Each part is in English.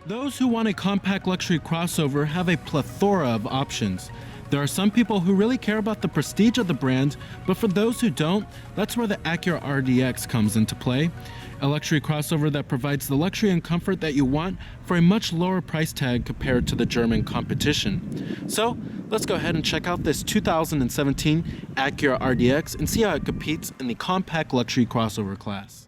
Those who want a compact luxury crossover have a plethora of options. There are some people who really care about the prestige of the brand, but for those who don't, that's where the Acura RDX comes into play. A luxury crossover that provides the luxury and comfort that you want for a much lower price tag compared to the German competition. So let's go ahead and check out this 2017 Acura RDX and see how it competes in the compact luxury crossover class.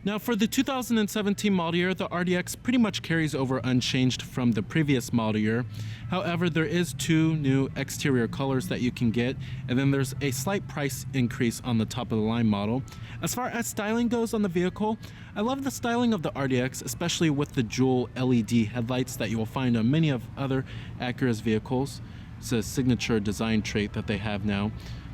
Now for the 2017 model year, the RDX pretty much carries over unchanged from the previous model year. However, there is two new exterior colors that you can get, and then there's a slight price increase on the top of the line model. As far as styling goes on the vehicle, I love the styling of the RDX, especially with the dual LED headlights that you will find on many of other Acura's vehicles. It's a signature design trait that they have now.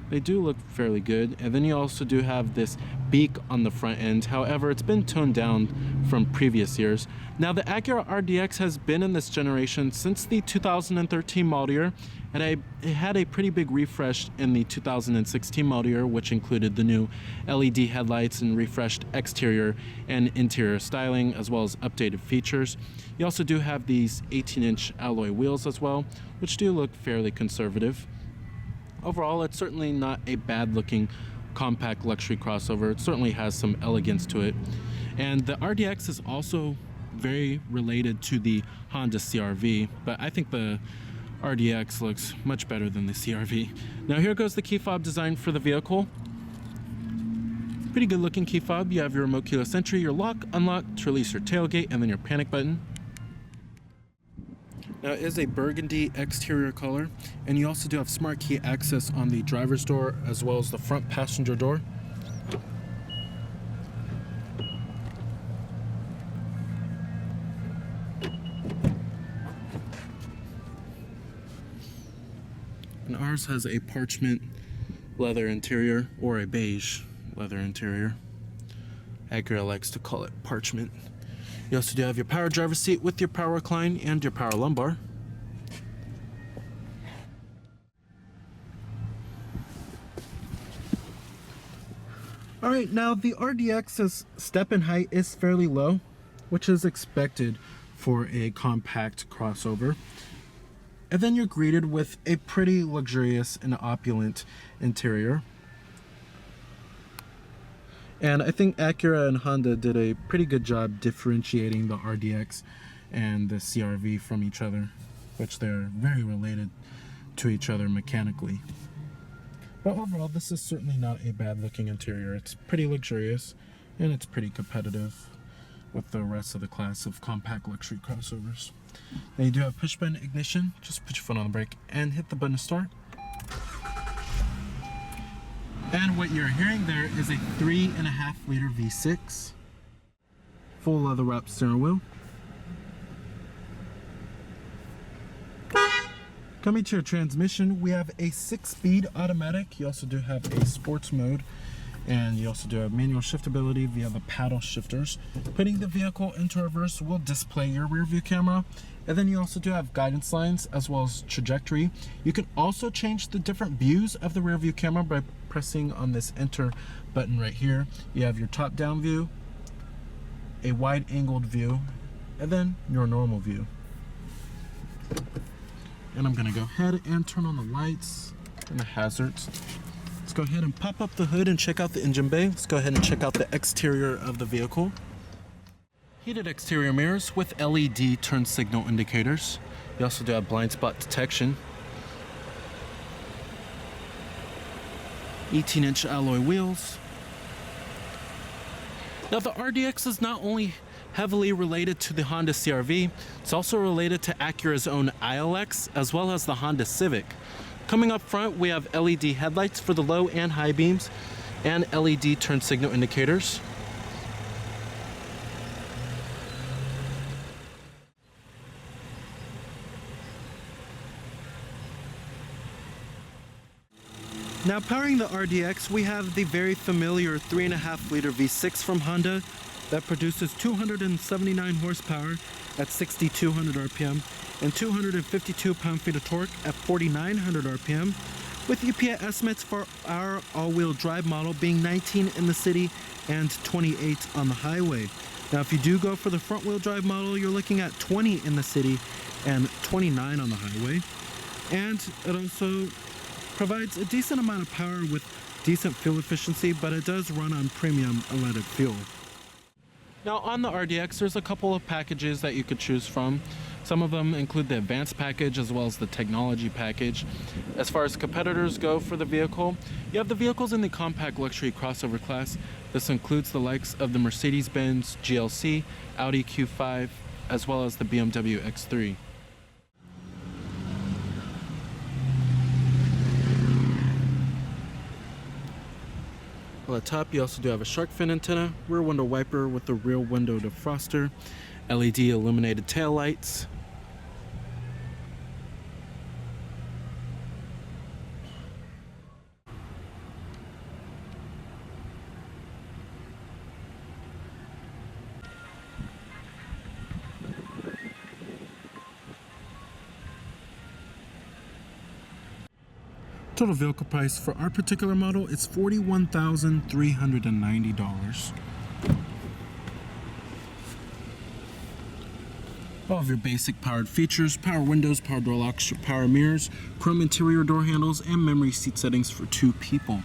They do look fairly good, and then you also do have this beak on the front end. However, it's been toned down from previous years. Now the Acura RDX has been in this generation since the 2013 model year, and it had a pretty big refresh in the 2016 model year, which included the new LED headlights and refreshed exterior and interior styling, as well as updated features. You also do have these 18-inch alloy wheels as well, which do look fairly conservative. Overall, it's certainly not a bad looking compact luxury crossover. It certainly has some elegance to it. And the RDX is also very related to the Honda CR-V, but I think the RDX looks much better than the CR-V. Now here goes the key fob design for the vehicle. Pretty good looking key fob. You have your remote keyless entry, your lock, unlock to release your tailgate, and then your panic button. Now it is a burgundy exterior color, and you also do have smart key access on the driver's door as well as the front passenger door. And ours has a parchment leather interior, or a beige leather interior. Acura likes to call it parchment. You also do have your power driver's seat with your power recline and your power lumbar. Alright, now the RDX's step in height is fairly low, which is expected for a compact crossover. And then you're greeted with a pretty luxurious and opulent interior. And I think Acura and Honda did a pretty good job differentiating the RDX and the CR-V from each other, which they're very related to each other mechanically. But overall, this is certainly not a bad looking interior. It's pretty luxurious and it's pretty competitive with the rest of the class of compact luxury crossovers. Now you do have push button ignition. Just put your foot on the brake and hit the button to start. And what you're hearing there is a 3.5 liter V6, full leather wrapped steering wheel. Coming to your transmission, we have a 6-speed automatic. You also do have a sports mode, and you also do have manual shiftability via the paddle shifters. Putting the vehicle into reverse will display your rear view camera, and then you also do have guidance lines as well as trajectory. You can also change the different views of the rear view camera by pressing on this enter button right here. You have your top down view, a wide angled view, and then your normal view. And I'm gonna go ahead and turn on the lights and the hazards. Let's go ahead and pop up the hood and check out the engine bay. Let's go ahead and check out the exterior of the vehicle. Heated exterior mirrors with LED turn signal indicators. You also do have blind spot detection. 18-inch alloy wheels. Now the RDX is not only heavily related to the Honda CR-V, it's also related to Acura's own ILX as well as the Honda Civic. Coming up front, we have LED headlights for the low and high beams and LED turn signal indicators. Now powering the RDX, we have the very familiar 3.5 liter V6 from Honda. that produces 279 horsepower at 6,200 RPM and 252 pound-feet of torque at 4,900 RPM, with EPA estimates for our all-wheel drive model being 19 in the city and 28 on the highway. Now, if you do go for the front-wheel drive model, you're looking at 20 in the city and 29 on the highway. And it also provides a decent amount of power with decent fuel efficiency, but it does run on premium unleaded fuel. Now, on the RDX, there's a couple of packages that you could choose from. Some of them include the advanced package as well as the technology package. As far as competitors go for the vehicle, you have the vehicles in the compact luxury crossover class. This includes the likes of the Mercedes-Benz GLC, Audi Q5, as well as the BMW X3. On the top, you also do have a shark fin antenna, rear window wiper with the rear window defroster, LED illuminated taillights, total vehicle price for our particular model is $41,390. All of your basic powered features: power windows, power door locks, power mirrors, chrome interior door handles, and memory seat settings for 2 people.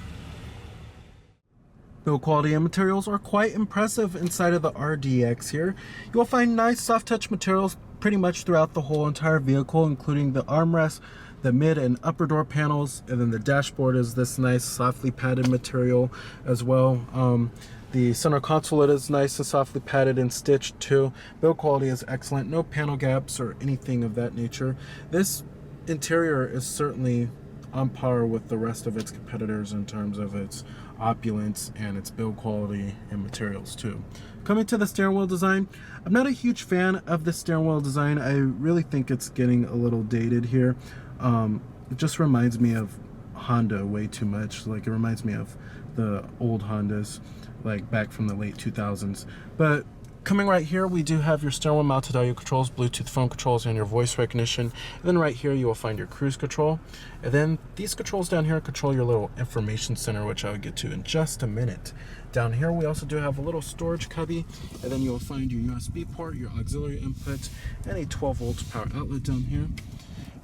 Build quality and materials are quite impressive inside of the RDX here. You will find nice soft touch materials pretty much throughout the whole entire vehicle, including the armrest, the mid and upper door panels, and then the dashboard is this nice softly padded material as well. The center console is nice and softly padded and stitched too. Build quality is excellent, no panel gaps or anything of that nature. This interior is certainly on par with the rest of its competitors in terms of its opulence and its build quality and materials too. Coming to the steering design, I'm not a huge fan of the steering design. I really think it's getting a little dated here. It just reminds me of Honda way too much. Like, it reminds me of the old Hondas, like back from the late 2000s. But coming right here, we do have your steering wheel mounted audio controls, Bluetooth phone controls, and your voice recognition. And then right here, you will find your cruise control. And then these controls down here control your little information center, which I'll get to in just a minute. Down here, we also do have a little storage cubby. And then you will find your USB port, your auxiliary input, and a 12-volt power outlet down here.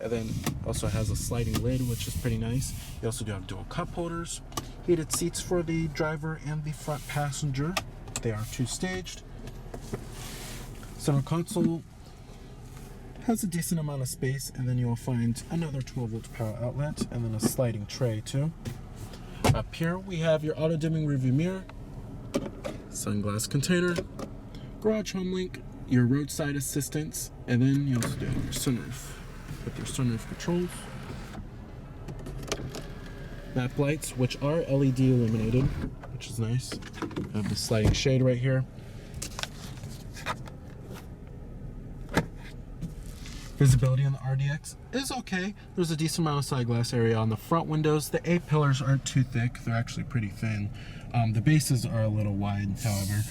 And then also has a sliding lid, which is pretty nice. You also do have dual cup holders, heated seats for the driver and the front passenger. They are 2-staged. Center console has a decent amount of space, and then you will find another 12-volt power outlet and then a sliding tray too. Up here we have your auto dimming rearview mirror, sunglass container, garage home link, your roadside assistance, and then you also do have your sunroof with your sunroof controls. Map lights, which are LED illuminated, which is nice. I have the sliding shade right here. Visibility on the RDX is okay. There's a decent amount of side glass area on the front windows. The A-pillars aren't too thick. They're actually pretty thin. The bases are a little wide, however.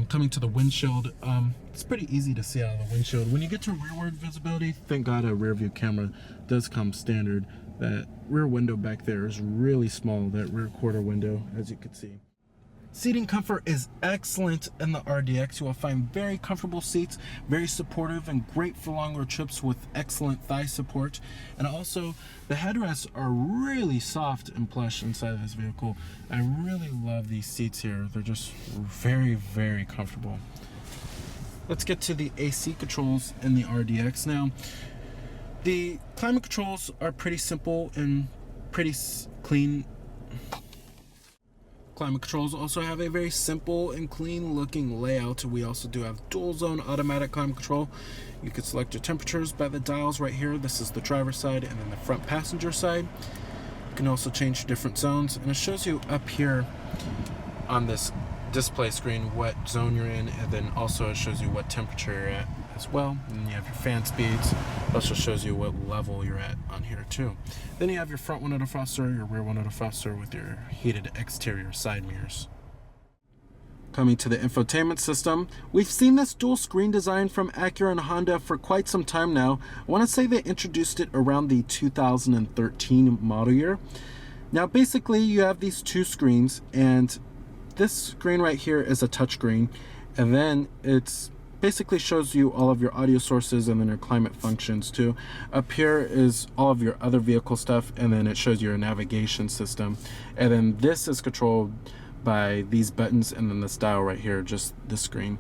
Coming to the windshield, it's pretty easy to see out of the windshield. When you get to rearward visibility, thank God a rear view camera does come standard. That rear window back there is really small, that rear quarter window, as you can see. Seating comfort is excellent in the RDX. You will find very comfortable seats, very supportive and great for longer trips with excellent thigh support. And also, the headrests are really soft and plush inside of this vehicle. I really love these seats here. They're just very, very comfortable. Let's get to the AC controls in the RDX now. The climate controls are pretty simple and pretty clean. Climate controls also have a very simple and clean looking layout. We also do have dual zone automatic climate control. You can select your temperatures by the dials right here. This is the driver's side and then the front passenger side. You can also change different zones, and it shows you up here on this display screen what zone you're in, and then also it shows you what temperature you're at as well. And then you have your fan speeds. It also shows you what level you're at on here too. Then you have your front window defroster, your rear window defroster with your heated exterior side mirrors. Coming to the infotainment system, we've seen this dual screen design from Acura and Honda for quite some time now. I want to say they introduced it around the 2013 model year. Now basically you have these two screens, and this screen right here is a touchscreen, and then it's basically shows you all of your audio sources and then your climate functions too. Up here is all of your other vehicle stuff, and then it shows your navigation system, and then this is controlled by these buttons, and then this dial right here, just this screen.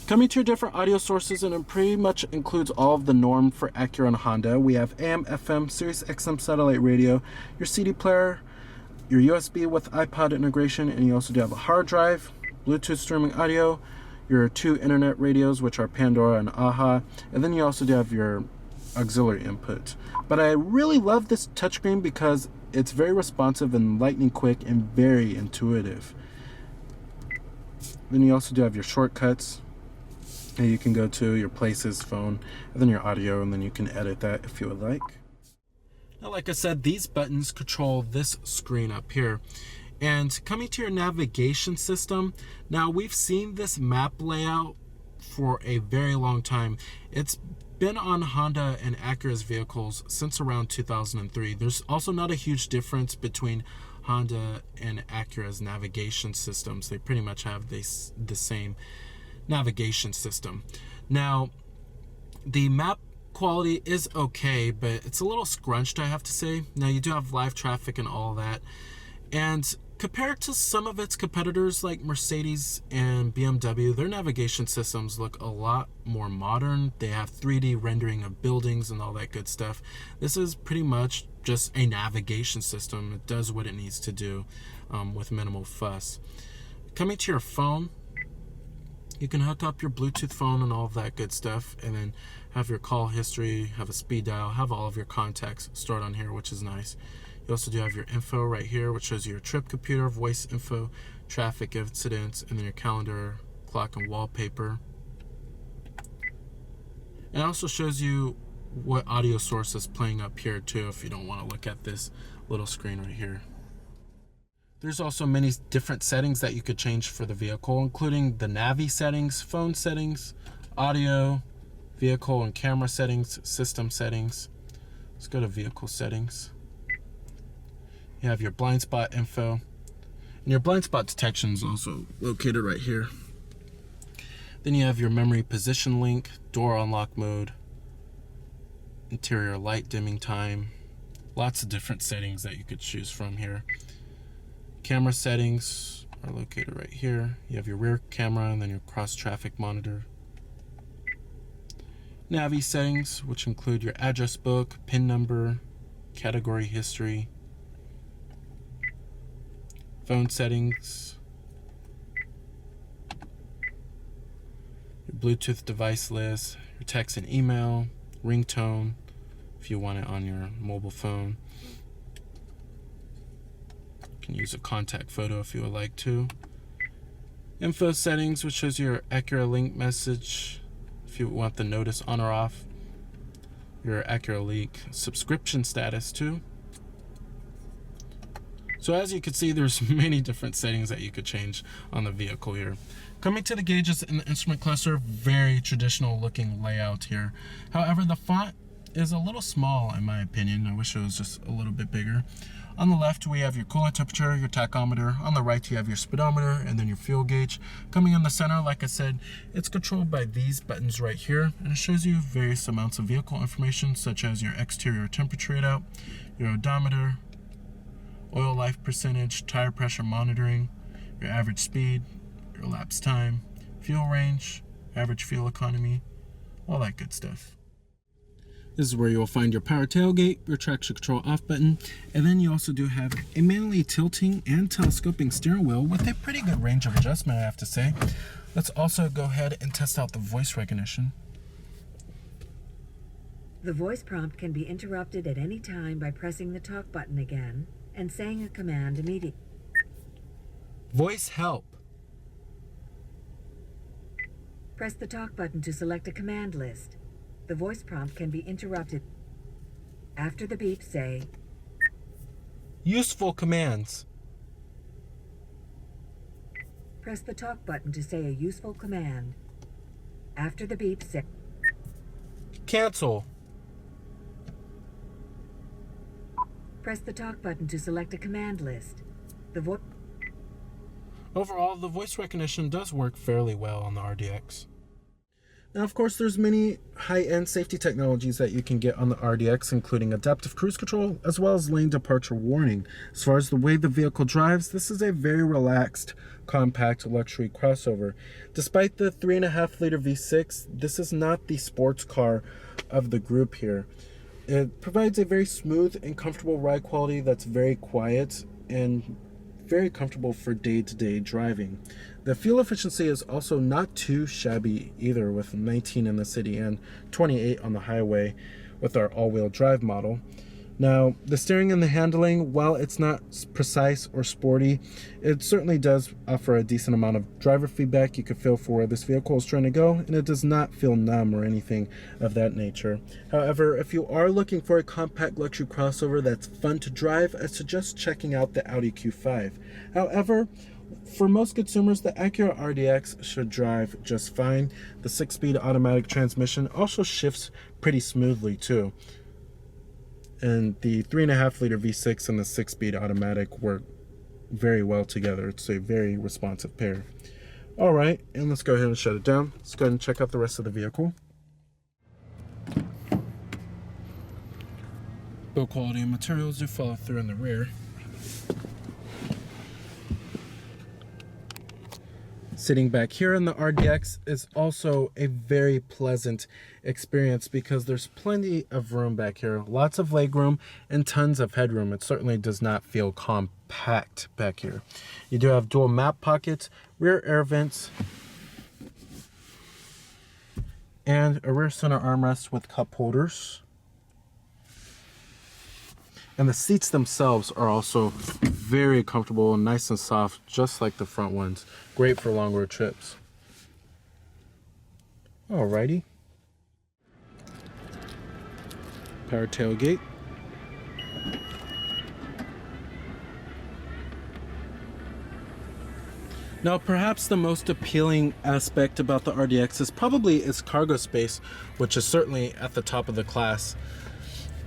Coming to your different audio sources, and it pretty much includes all of the norm for Acura and Honda. We have AM, FM, Sirius XM satellite radio, your CD player, your USB with iPod integration, and you also do have a hard drive, Bluetooth streaming audio, your two internet radios, which are Pandora and AHA, and then you also do have your auxiliary input. But I really love this touchscreen because it's very responsive and lightning quick and very intuitive. Then you also do have your shortcuts, and you can go to your places, phone, and then your audio, and then you can edit that if you would like. Now, like I said, these buttons control this screen up here. And coming to your navigation system, now we've seen this map layout for a very long time. It's been on Honda and Acura's vehicles since around 2003. There's also not a huge difference between Honda and Acura's navigation systems. They pretty much have the same navigation system. Now, the map quality is okay, but it's a little scrunched, I have to say. Now, you do have live traffic and all that. And compared to some of its competitors like Mercedes and BMW, their navigation systems look a lot more modern. They have 3D rendering of buildings and all that good stuff. This is pretty much just a navigation system. It does what it needs to do with minimal fuss. Coming to your phone, you can hook up your Bluetooth phone and all of that good stuff, and then have your call history, have a speed dial, have all of your contacts stored on here, which is nice. You also do have your info right here, which shows you your trip computer, voice info, traffic incidents, and then your calendar, clock, and wallpaper. And it also shows you what audio source is playing up here too, if you don't want to look at this little screen right here. There's also many different settings that you could change for the vehicle, including the Navi settings, phone settings, audio, vehicle and camera settings, system settings. Let's go to vehicle settings. You have your blind spot info, and your blind spot detection is also located right here. Then you have your memory position link, door unlock mode, interior light dimming time, lots of different settings that you could choose from here. Camera settings are located right here. You have your rear camera and then your cross traffic monitor. Navi settings, which include your address book, PIN number, category history. Phone settings, your Bluetooth device list, your text and email, ringtone, if you want it on your mobile phone. You can use a contact photo if you would like to. Info settings, which shows your Acura Link message, if you want the notice on or off. Your Acura Link subscription status too. So as you can see, there's many different settings that you could change on the vehicle here. Coming to the gauges in the instrument cluster, very traditional looking layout here. However, the font is a little small in my opinion. I wish it was just a little bit bigger. On the left, we have your coolant temperature, your tachometer. On the right, you have your speedometer and then your fuel gauge. Coming in the center, like I said, it's controlled by these buttons right here, and it shows you various amounts of vehicle information, such as your exterior temperature readout, your odometer, oil life percentage, tire pressure monitoring, your average speed, your elapsed time, fuel range, average fuel economy, all that good stuff. This is where you will find your power tailgate, your traction control off button, and then you also do have a manually tilting and telescoping steering wheel with a pretty good range of adjustment, I have to say. Let's also go ahead and test out the voice recognition. The voice prompt can be interrupted at any time by pressing the talk button again and saying a command immediately. Voice help. Press the talk button to select a command list. The voice prompt can be interrupted. After the beep, say, Useful commands. Press the talk button to say a useful command. After the beep, say Cancel. press the talk button to select a command list. The voice Overall, the voice recognition does work fairly well on the RDX. Now, of course, there's many high-end safety technologies that you can get on the RDX, including adaptive cruise control, as well as lane departure warning. As far as the way the vehicle drives, this is a very relaxed, compact luxury crossover. Despite the 3.5-liter V6, this is not the sports car of the group here. It provides a very smooth and comfortable ride quality that's very quiet and very comfortable for day-to-day driving. The fuel efficiency is also not too shabby either, with 19 in the city and 28 on the highway with our all-wheel drive model. Now, the steering and the handling, while it's not precise or sporty, it certainly does offer a decent amount of driver feedback. You can feel for where this vehicle is trying to go, and it does not feel numb or anything of that nature. However, if you are looking for a compact luxury crossover that's fun to drive, I suggest checking out the Audi Q5. However, for most consumers, the Acura RDX should drive just fine. The 6-speed automatic transmission also shifts pretty smoothly too. And the 3.5-liter V6 and the 6-speed automatic work very well together. It's a very responsive pair. All right, and let's go ahead and shut it down. Let's go ahead and check out the rest of the vehicle. Build quality and materials do follow through in the rear. Sitting back here in the RDX is also a very pleasant experience because there's plenty of room back here, lots of leg room and tons of headroom. It certainly does not feel compact back here. You do have dual map pockets, rear air vents, and a rear center armrest with cup holders. And the seats themselves are also very comfortable and nice and soft, just like the front ones. Great for long road trips. Alrighty. Power tailgate. Now, perhaps the most appealing aspect about the RDX is probably its cargo space, which is certainly at the top of the class.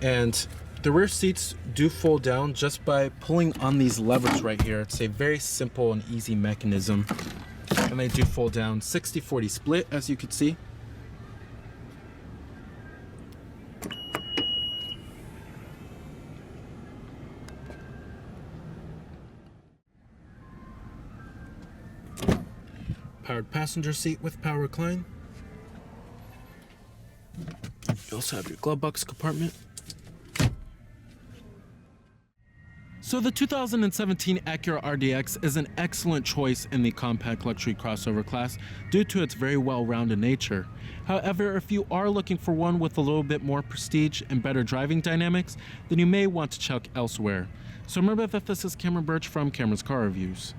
And the rear seats do fold down just by pulling on these levers right here. It's a very simple and easy mechanism. And they do fold down. 60-40 split, as you can see. Powered passenger seat with power recline. You also have your glove box compartment. So the 2017 Acura RDX is an excellent choice in the compact luxury crossover class due to its very well-rounded nature. However, if you are looking for one with a little bit more prestige and better driving dynamics, then you may want to check elsewhere. So remember that this is Cameron Birch from Cameron's Car Reviews.